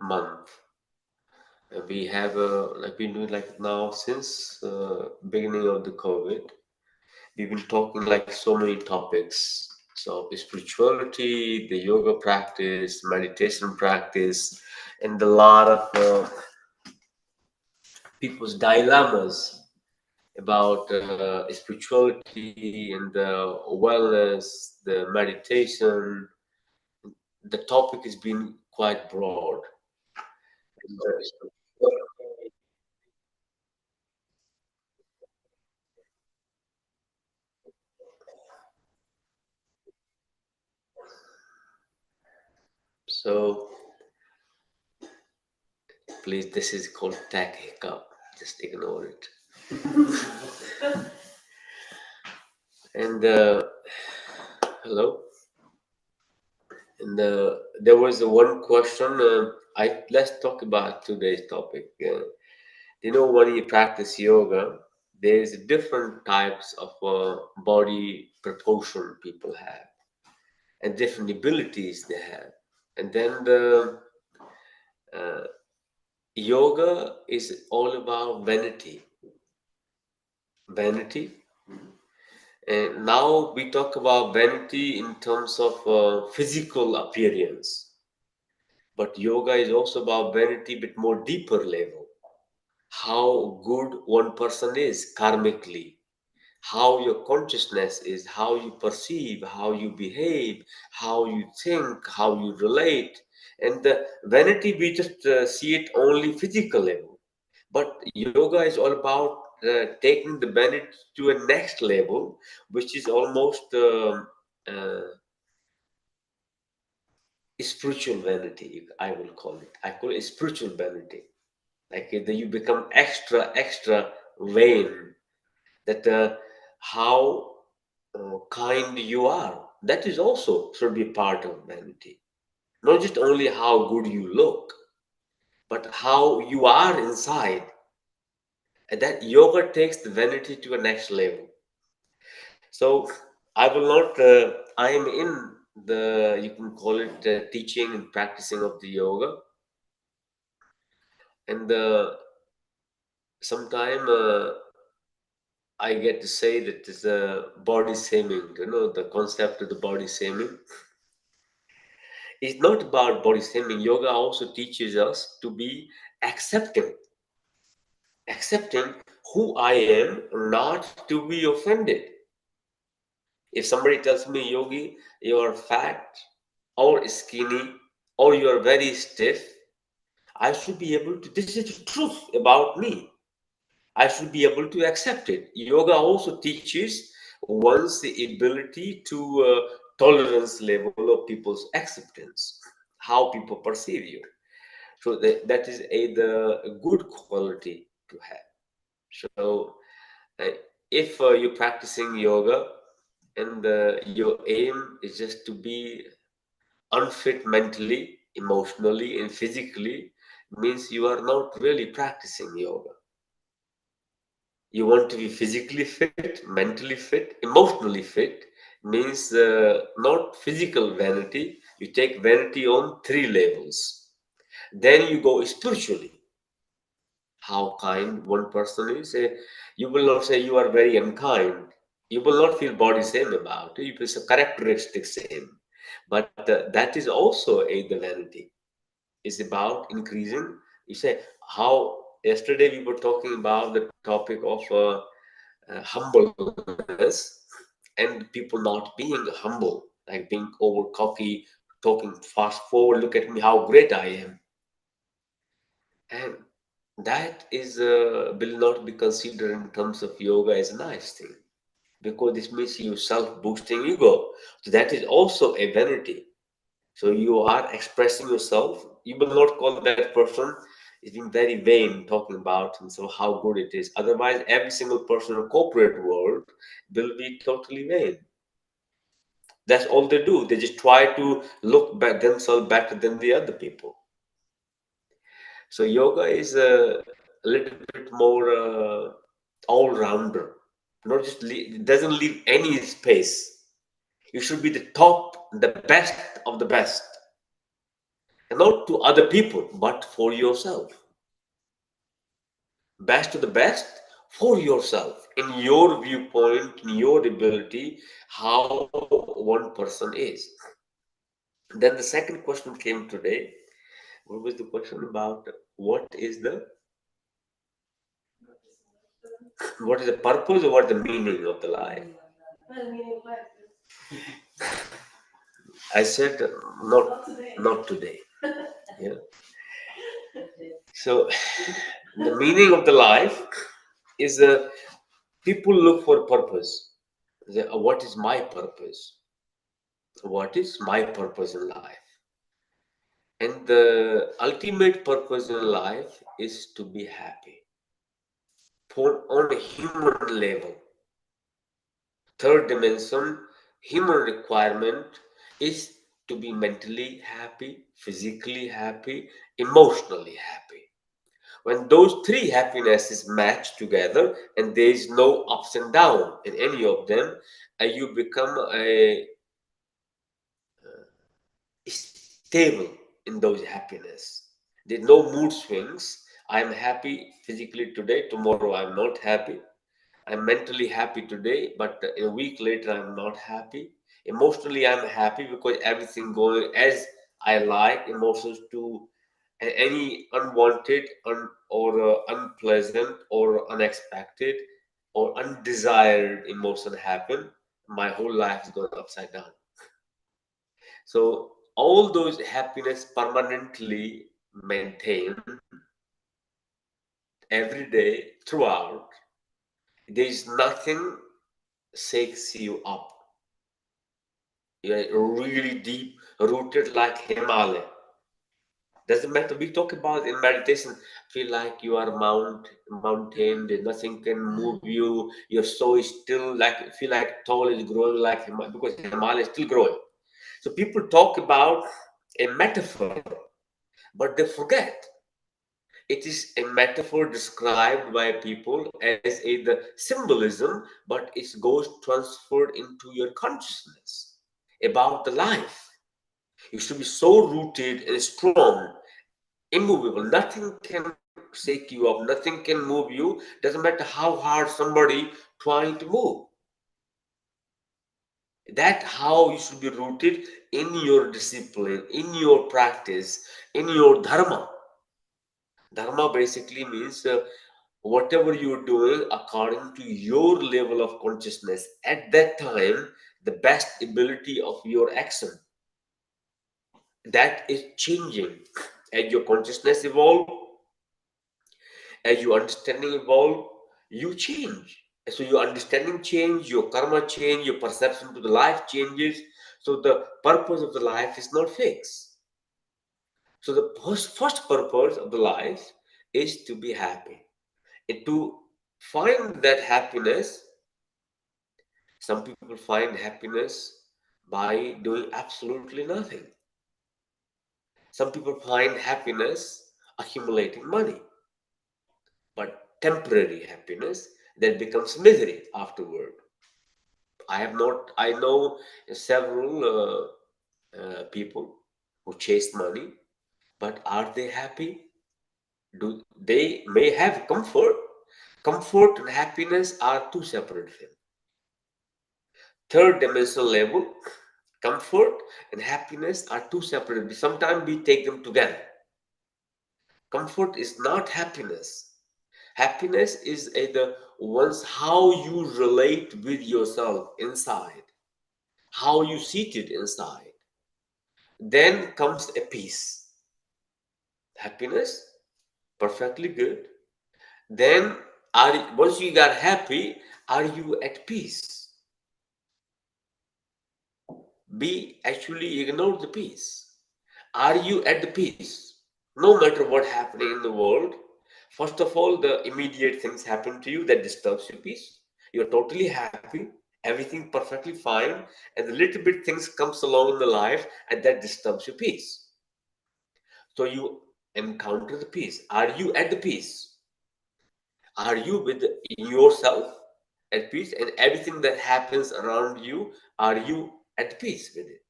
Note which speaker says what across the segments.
Speaker 1: month. We have been doing like now since beginning of the COVID. We've been talking like so many topics. So spirituality, the yoga practice, meditation practice, and a lot of people's dilemmas about spirituality and the wellness, the meditation. The topic has been quite broad. So please, this is called tech hiccup. Just ignore it. And hello. And there was one question. Let's talk about today's topic. When you practice yoga, there's different types of body proportion people have, and different abilities they have. And then the uh, yoga is all about vanity. Vanity. And now we talk about vanity in terms of physical appearance. But yoga is also about vanity, but more deeper level. How good one person is karmically, how your consciousness is, how you perceive, how you behave, how you think, how you relate. And the vanity, we just see it only physical level. But yoga is all about taking the vanity to a next level, which is almost uh, spiritual vanity, I will call it. I call it spiritual vanity. Like you become extra vain, that how kind you are. That is also should be part of vanity. Not just only how good you look, but how you are inside. And that yoga takes the vanity to a next level. So I will not. I am in the, you can call it teaching and practicing of the yoga, and sometime I get to say that it's a body shaming. The concept of the body shaming. It's not about body shaming. Yoga also teaches us to be accepting, accepting who I am, not to be offended. If somebody tells me, Yogi, you're fat or skinny or you're very stiff, I should be able to, this is the truth about me. I should be able to accept it. Yoga also teaches one's the ability to tolerance level of people's acceptance, how people perceive you. So that is the good quality to have. So uh, if you're practicing yoga and your aim is just to be unfit mentally, emotionally, and physically, means you are not really practicing yoga. You want to be physically fit, mentally fit, emotionally fit, means not physical vanity. You take vanity on three levels. Then you go spiritually. How kind one person is. You will not say you are very unkind. You will not feel body shame about it. It's a characteristic same. But that is also the vanity. It's about increasing. You say how yesterday we were talking about the topic of humbleness and people not being humble, like being over cocky, talking fast forward. Look at me, how great I am, and that is will not be considered in terms of yoga as a nice thing, because this means you self-boosting ego. So that is also a vanity. So you are expressing yourself. You will not call that person is being very vain, talking about himself, how good it is. Otherwise, every single person in the corporate world will be totally vain. That's all they do. They just try to look back themselves better than the other people. So yoga is a little bit more all-rounder. Not just it doesn't leave any space. You should be the top, the best of the best. not to other people, but for yourself. Best to the best for yourself, in your viewpoint, in your ability, how one person is. Then the second question came today. What was the question about what is the purpose or what is the meaning of the life? I said not today. Yeah. So the meaning of the life is people look for purpose. What is my purpose? What is my purpose in life? And the ultimate purpose in life is to be happy. On a human level. Third dimension, human requirement is to be mentally happy, physically happy, emotionally happy. When those three happinesses match together and there is no ups and downs in any of them, you become stable in those happiness. There's no mood swings. I'm happy physically today, tomorrow I'm not happy. I'm mentally happy today, but a week later I'm not happy. Emotionally, I'm happy because everything going as I like. Emotions to any unwanted or unpleasant or unexpected or undesired emotion happen, my whole life is going upside down. So all those happiness permanently maintained every day throughout. There is nothing shakes you up. You're really deep rooted like Himalaya. Doesn't matter. We talk about in meditation, feel like you are mountain, nothing can move you. Your soul is still like feel like tall is growing like Himalaya because Himalaya is still growing. So people talk about a metaphor, but they forget it is a metaphor described by people as a the symbolism, but it goes transferred into your consciousness about the life. You should be so rooted and strong, immovable. Nothing can shake you up. Nothing can move you. Doesn't matter how hard somebody trying to move. That how you should be rooted in your discipline, in your practice, in your dharma. Dharma basically means whatever you're doing according to your level of consciousness at that time, the best ability of your action. That is changing as your consciousness evolve, as your understanding evolve, you change. So your understanding change, your karma change, your perception to the life changes. So the purpose of the life is not fixed. So the first purpose of the life is to be happy. And to find that happiness, some people find happiness by doing absolutely nothing. Some people find happiness accumulating money, but temporary happiness that becomes misery afterward. I know several people who chase money, but are they happy? Do they may have comfort? Comfort and happiness are two separate things. Third dimensional level, comfort and happiness are two separate. Sometimes we take them together. Comfort is not happiness. Happiness is the once how you relate with yourself inside, how you seated inside. Then comes a peace. Happiness, perfectly good. Then once you got happy, are you at peace? B actually ignore the peace. Are you at the peace? No matter what happening in the world, first of all, the immediate things happen to you that disturbs your peace. You're totally happy, everything perfectly fine, and the little bit things comes along in the life and that disturbs your peace. So you encounter the peace. Are you at the peace? Are you with yourself at peace and everything that happens around you? Are you at peace with it?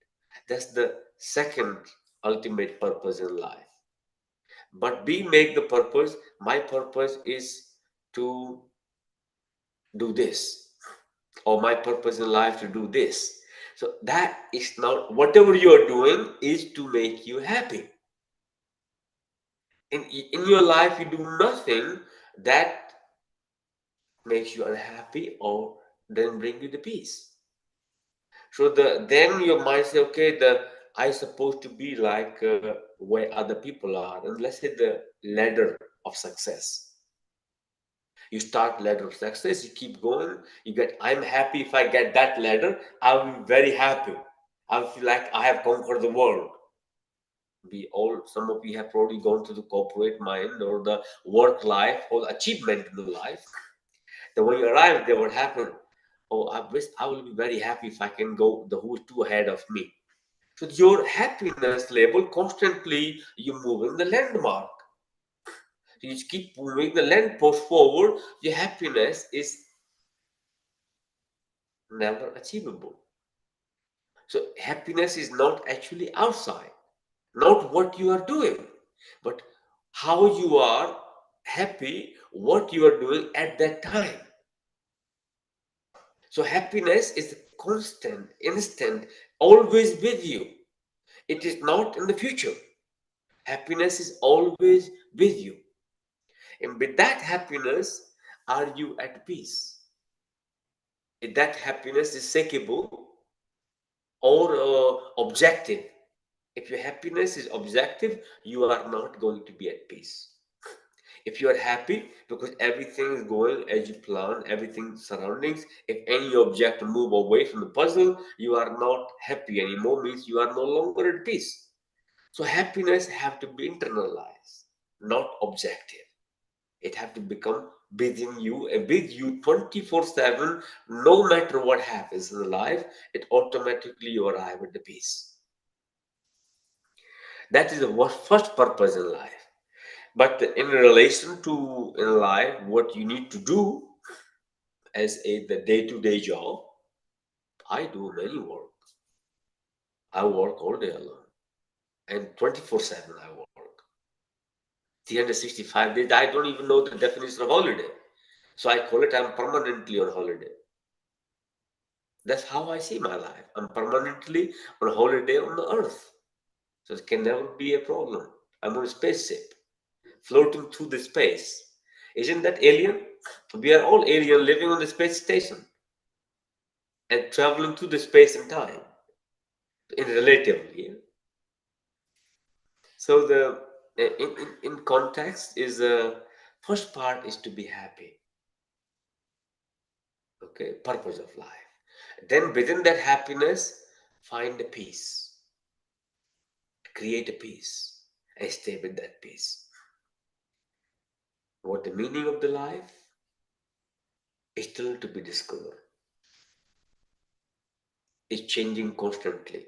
Speaker 1: That's the second ultimate purpose in life. But we make the purpose, my purpose is to do this, or my purpose in life to do this. So that is not, whatever you are doing is to make you happy. In your life, you do nothing that makes you unhappy or then bring you the peace. So then your mind say, okay, I supposed to be like where other people are, and let's say the ladder of success. You start ladder of success, you keep going, you get, I'm happy if I get that ladder, I'll be very happy. I feel like I have conquered the world. Some of you have probably gone to the corporate mind or the work life or achievement in the life. Then when you arrive there, what happened? Oh, I wish I will be very happy if I can go the who's two ahead of me. So your happiness level constantly you moving the landmark. So you keep moving the land post forward, your happiness is never achievable. So happiness is not actually outside, not what you are doing, but how you are happy, what you are doing at that time. So happiness is constant, instant, always with you. It is not in the future. Happiness is always with you. And with that happiness, are you at peace? If that happiness is seekable or objective. If your happiness is objective, you are not going to be at peace. If you are happy because everything is going as you plan, everything surroundings, if any object move away from the puzzle, you are not happy anymore, means you are no longer at peace. So happiness have to be internalized, not objective. It have to become within you and with you 24/7, no matter what happens in life, it automatically you arrive at the peace. That is the first purpose in life. But in relation to in life, what you need to do as the day-to-day job, I do many work. I work all day long. And 24/7 I work. 365 days, I don't even know the definition of holiday. So I call it I'm permanently on holiday. That's how I see my life. I'm permanently on holiday on the earth. So it can never be a problem. I'm on a spaceship, floating through the space. Isn't that alien? We are all alien living on the space station and traveling through the space and time in relatively. So the in context is the first part is to be happy. Okay, purpose of life. Then within that happiness, find a peace, create a peace, and stay with that peace. What the meaning of the life is still to be discovered. It's changing constantly.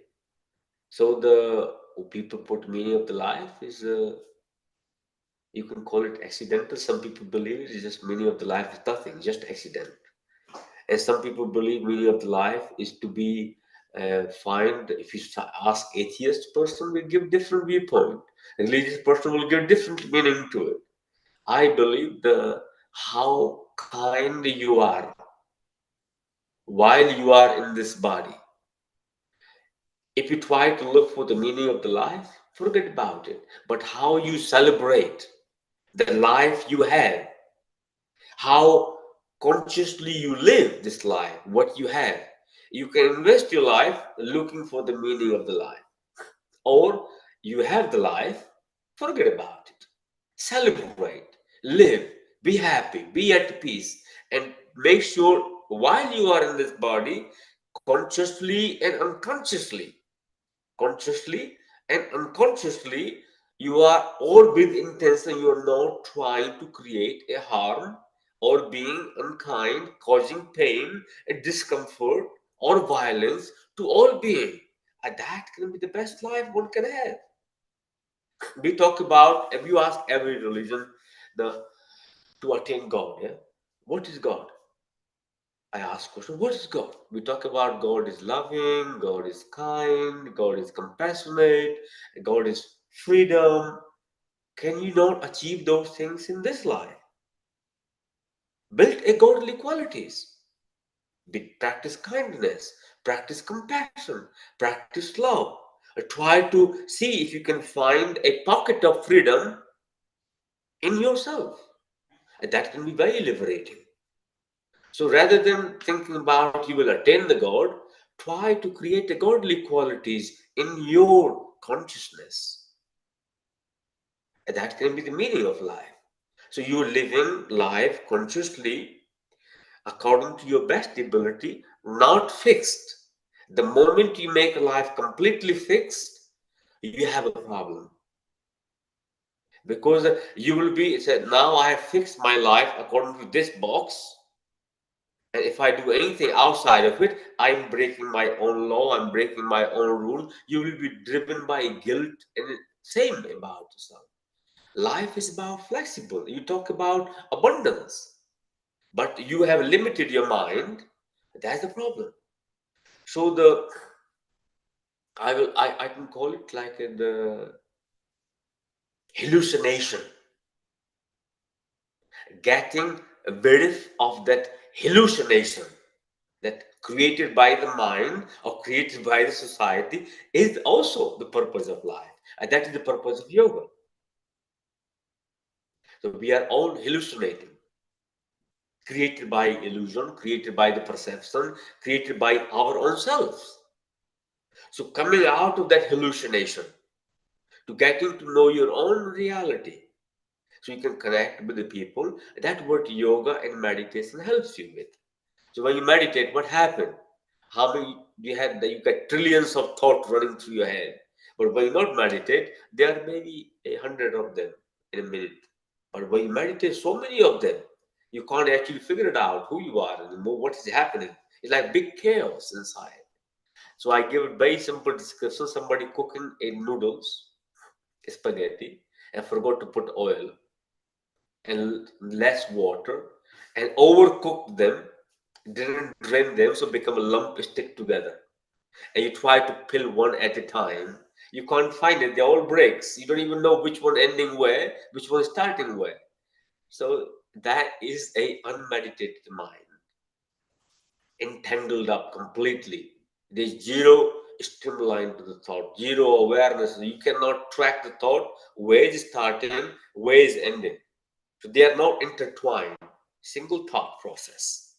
Speaker 1: So the people put meaning of the life is you can call it accidental. Some people believe it is just meaning of the life is nothing, just accident. And some people believe meaning of the life is to be find. If you ask atheist person, will give different viewpoint. Religious person will give different meaning to it. I believe the how kind you are while you are in this body. If you try to look for the meaning of the life, forget about it. But how you celebrate the life you have, how consciously you live this life, what you have. You can invest your life looking for the meaning of the life. Or you have the life, forget about it. Celebrate, live, be happy, be at peace, and make sure while you are in this body, consciously and unconsciously, you are all with intention, you are not trying to create a harm or being unkind, causing pain and discomfort or violence to all being. And that can be the best life one can have. We talk about, if you ask every religion, the to attain God, yeah? What is God? I ask question, what is God? We talk about God is loving, God is kind, God is compassionate, God is freedom. Can you not achieve those things in this life? Build a godly qualities. Practice kindness, practice compassion, practice love. Try to see if you can find a pocket of freedom in yourself. And that can be very liberating. So rather than thinking about you will attain the God, try to create a godly qualities in your consciousness. And that can be the meaning of life. So you're living life consciously according to your best ability, not fixed. The moment you make life completely fixed, you have a problem. Because you will be said, now I have fixed my life according to this box. And if I do anything outside of it, I'm breaking my own law, I'm breaking my own rule. You will be driven by guilt and shame about yourself. Life is about flexible. You talk about abundance, but you have limited your mind. That's the problem. So I can call it like the hallucination, getting rid of that hallucination that created by the mind or created by the society is also the purpose of life. And that is the purpose of yoga. So we are all hallucinating, created by illusion, created by the perception, created by our own selves. So coming out of that hallucination to getting to know your own reality, so you can connect with the people. That's what yoga and meditation helps you with. So when you meditate, what happened? How many you had that you get trillions of thoughts running through your head. But when you not meditate, there are maybe 100 of them in a minute. But when you meditate, so many of them, you can't actually figure it out who you are anymore, what is happening. It's like big chaos inside. So I give a very simple description. Somebody cooking a noodles, spaghetti, and forgot to put oil and less water and overcook them, didn't drain them, so become a lump stick together. And you try to peel one at a time. You can't find it, they all breaks. You don't even know which one ending where, which one starting where. So that is a unmeditated mind, entangled up completely. There's zero streamline to the thought, zero awareness. You cannot track the thought, where is starting, where is ending. So they are not intertwined, single thought process.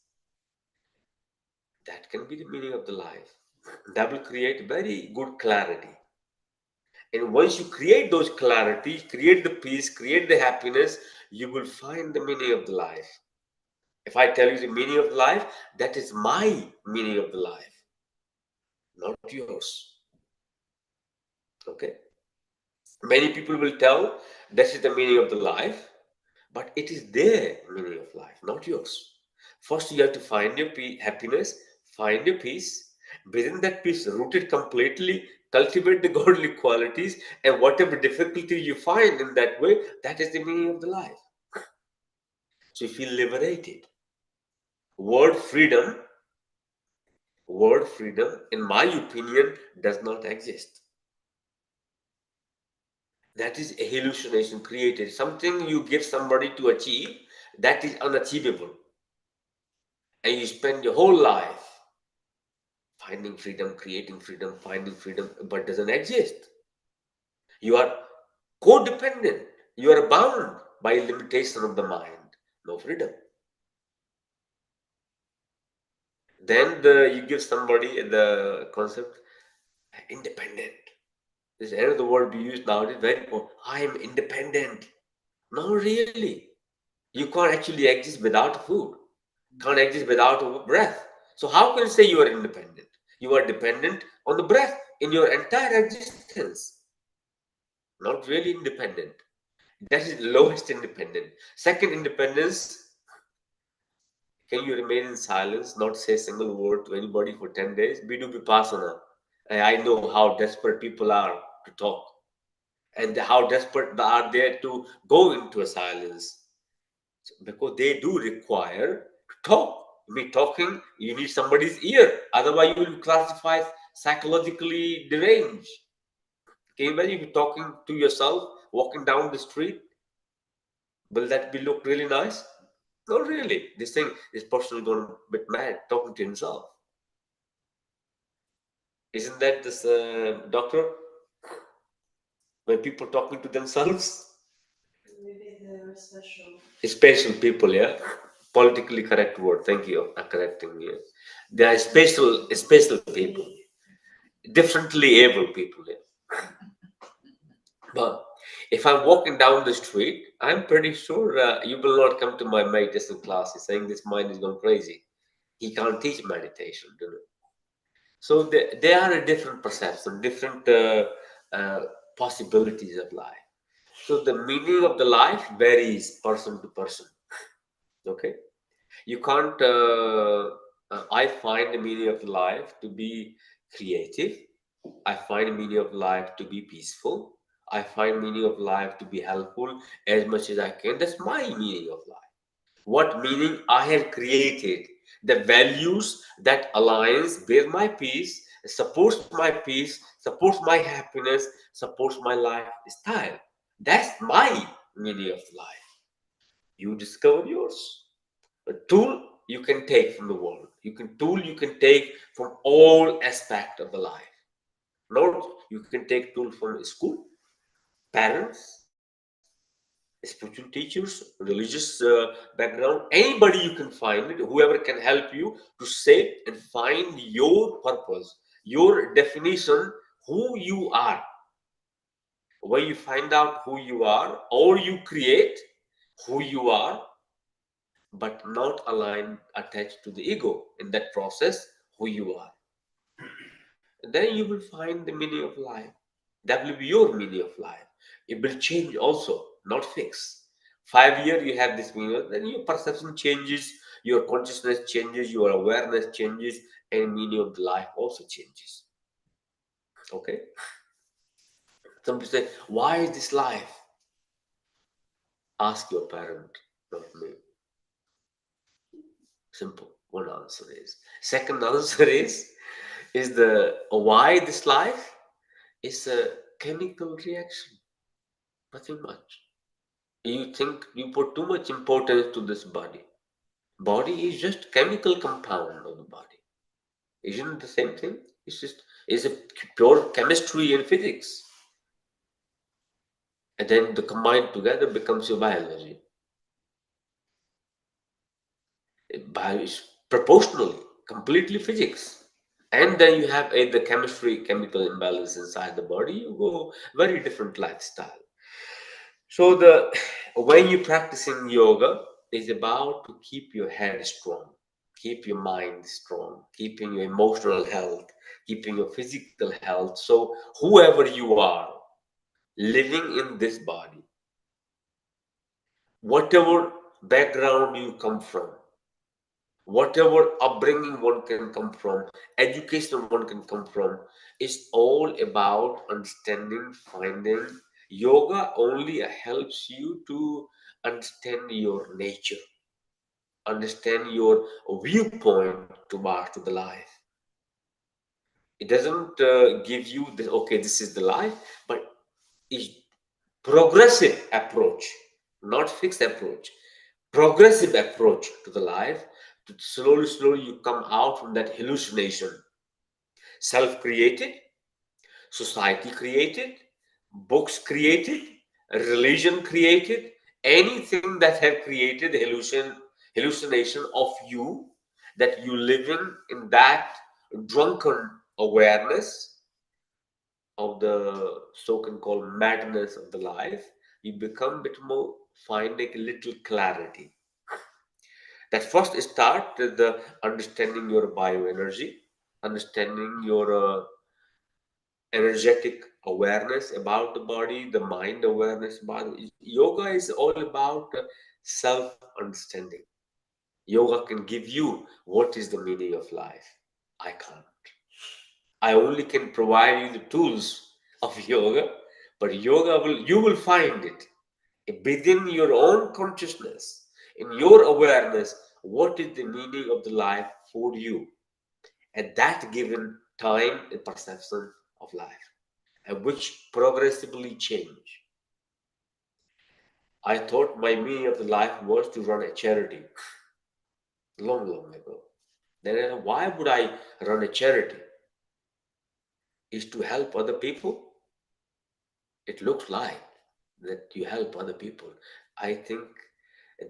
Speaker 1: That can be the meaning of the life. That will create very good clarity. And once you create those clarity, create the peace, create the happiness, you will find the meaning of the life. If I tell you the meaning of life, that is my meaning of the life, not yours. Okay? Many people will tell this is the meaning of the life, but it is their meaning of life, not yours. First, you have to find your happiness, find your peace. Within that peace, rooted completely, cultivate the godly qualities, and whatever difficulty you find in that way, that is the meaning of the life. So you feel liberated. Word freedom, word freedom, in my opinion, does not exist. That is a hallucination created. Something you give somebody to achieve, that is unachievable. And you spend your whole life finding freedom, creating freedom, finding freedom, but doesn't exist. You are codependent. You are bound by limitation of the mind. No freedom. Then you give somebody the concept independent. This is another word we use nowadays. Very important. I am independent. No, really. You can't actually exist without food. Can't exist without breath. So how can you say you are independent? You are dependent on the breath in your entire existence. Not really independent. That is lowest independent. Second independence, can you remain in silence, not say a single word to anybody for 10 days? We do vipassana. And I know how desperate people are to talk and how desperate are they to go into a silence because they do require to talk. Me talking, you need somebody's ear. Otherwise, you will classify psychologically deranged. Can you imagine you talking to yourself, walking down the street? Will that be look really nice? Not really. This person is going a bit mad talking to himself. Isn't that this doctor? When people talking to themselves?
Speaker 2: Maybe they're special.
Speaker 1: Special people, yeah? Politically correct word. Thank you. I'm correcting you. They are special people. Differently able people, yeah? But if I'm walking down the street, I'm pretty sure you will not come to my meditation classes saying this mind is going crazy. He can't teach meditation, you know. So they are a different perception, different uh, possibilities of life. So the meaning of the life varies person to person. Okay, you can't. I find the meaning of life to be creative. I find meaning of life to be peaceful. I find meaning of life to be helpful as much as I can. That's my meaning of life. What meaning I have created, the values that aligns with my peace, supports my peace, supports my happiness, supports my lifestyle. That's my meaning of life. You discover yours. A tool you can take from the world. You can take from all aspect of the life. Not you can take tool from school, parents, spiritual teachers, religious background, anybody you can find it, whoever can help you to shape and find your purpose, your definition, who you are. When you find out who you are, or you create who you are, but not aligned, attached to the ego in that process, who you are. Then you will find the meaning of life. That will be your meaning of life. It will change also, not fix. 5 years you have this meaning, then your perception changes, your consciousness changes, your awareness changes, and meaning of the life also changes. Okay? Somebody say, why is this life? Ask your parent, not me. Simple. One answer is. Second answer is the why this life is a chemical reaction. Nothing much. You think you put too much importance to this body. Body is just chemical compound of the body. Isn't it the same thing? It's a pure chemistry and physics. And then the combined together becomes your biology. Is proportionally, completely physics. And then you have the chemistry, chemical imbalance inside the body, you go very different lifestyle. So the when you practicing yoga is about to keep your head strong, keep your mind strong, keeping your emotional health, keeping your physical health. So whoever you are living in this body, whatever background you come from, whatever upbringing one can come from, education one can come from, is all about understanding, finding. Yoga only helps you to understand your nature, understand your viewpoint to the life. It doesn't give you the okay, this is the life, but it's progressive approach, not fixed approach, progressive approach to the life. To slowly you come out from that hallucination. Self created, society created, books created, religion created, anything that have created hallucination of you, that you living in that drunken awareness of the so-called madness of the life, you become a bit more finding a little clarity. That first start with the understanding your bioenergy, understanding your energetic awareness about the body, the mind awareness about it. Yoga is all about self-understanding. Yoga can give you what is the meaning of life. I can't. I only can provide you the tools of yoga, but yoga you will find it within your own consciousness, in your awareness, what is the meaning of the life for you at that given time and perception of life, and which progressively change. I thought my meaning of the life was to run a charity long, long ago. Then why would I run a charity? Is to help other people? It looks like that you help other people. I think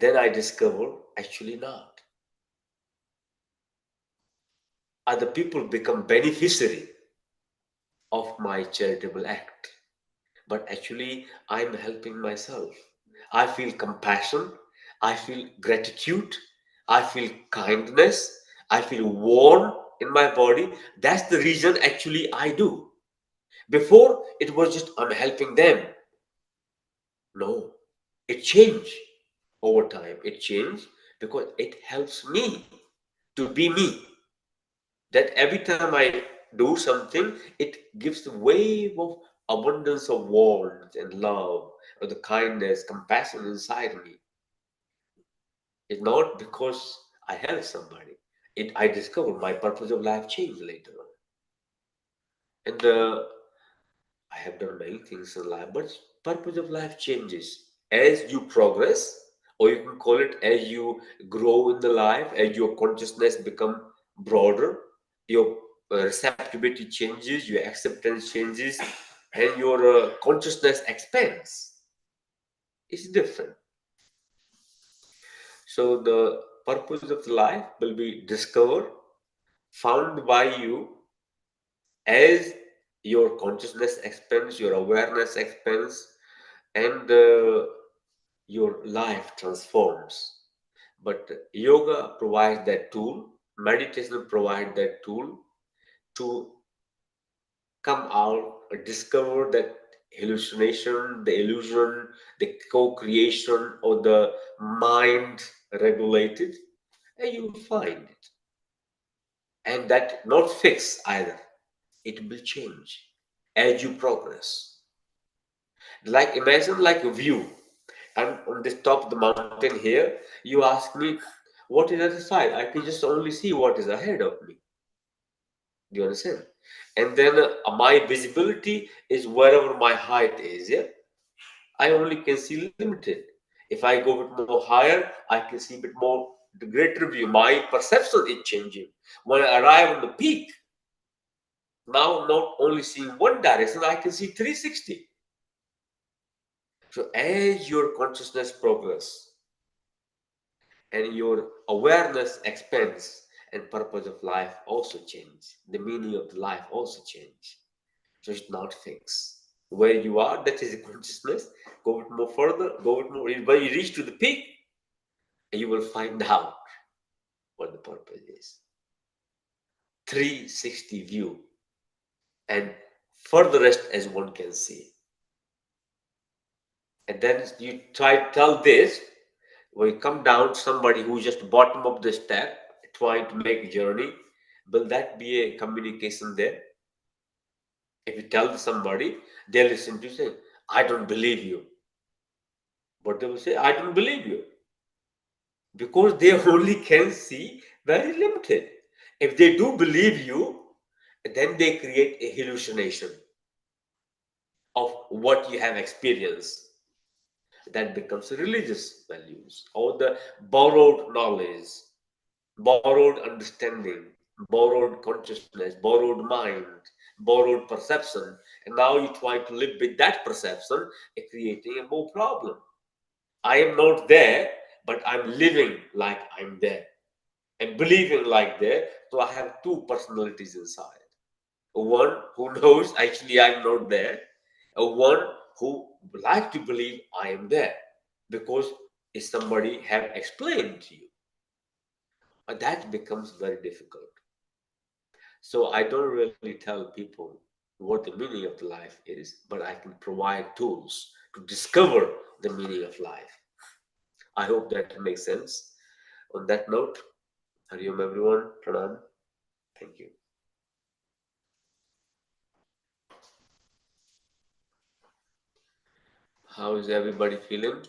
Speaker 1: then I discovered actually not. Other people become beneficiary of my charitable act. But actually, I'm helping myself. I feel compassion, I feel gratitude, I feel kindness, I feel warm in my body. That's the reason actually I do. Before, it was just I'm helping them. No, it changed over time. It changed because it helps me to be me. That every time I do something, it gives the wave of abundance of warmth and love, or the kindness, compassion inside me. It's not because I help somebody. I discovered my purpose of life changed later on. And I have done many things in life, but purpose of life changes as you progress, or you can call it as you grow in the life, as your consciousness become broader, your receptivity changes, your acceptance changes, and your consciousness expands. It's different. So the purpose of life will be discovered, found by you as your consciousness expands, your awareness expands, and your life transforms. But yoga provides that tool, meditation provides that tool to come out, discover that hallucination, the illusion, the co-creation of the mind regulated, and you will find it. And that not fixed either. It will change as you progress. Like imagine like a view. I'm on the top of the mountain here. You ask me, what is at the side? I can just only see what is ahead of me. Do you understand? And then my visibility is wherever my height is. Yeah, I only can see limited. If I go a bit more higher, I can see a bit more the greater view. My perception is changing. When I arrive on the peak, now I'm not only seeing one direction, I can see 360. So as your consciousness progress and your awareness expands, and purpose of life also change, the meaning of the life also change. So it's not fixed. Where you are, that is the consciousness. Go a bit more further, go a bit more. When you reach to the peak, you will find out what the purpose is. 360 view, and furthest as one can see. And then you try to tell this, when you come down, somebody who's just bottom of the step, trying to make a journey, will that be a communication there? If you tell somebody, they listen to you say, I don't believe you. But they will say, I don't believe you. Because they only can see very limited. If they do believe you, then they create a hallucination of what you have experienced. That becomes religious values or the borrowed knowledge, borrowed understanding, borrowed consciousness, borrowed mind, borrowed perception. And now you try to live with that perception, creating a more problem. I am not there, but I'm living like I'm there and believing like there. So I have two personalities inside. One who knows actually I'm not there, and one who like to believe I am there because somebody have explained to you. And that becomes very difficult. So I don't really tell people what the meaning of the life is, but I can provide tools to discover the meaning of life. I hope that makes sense. On that note, Hariom everyone, Pranam. Thank you. How is everybody feeling?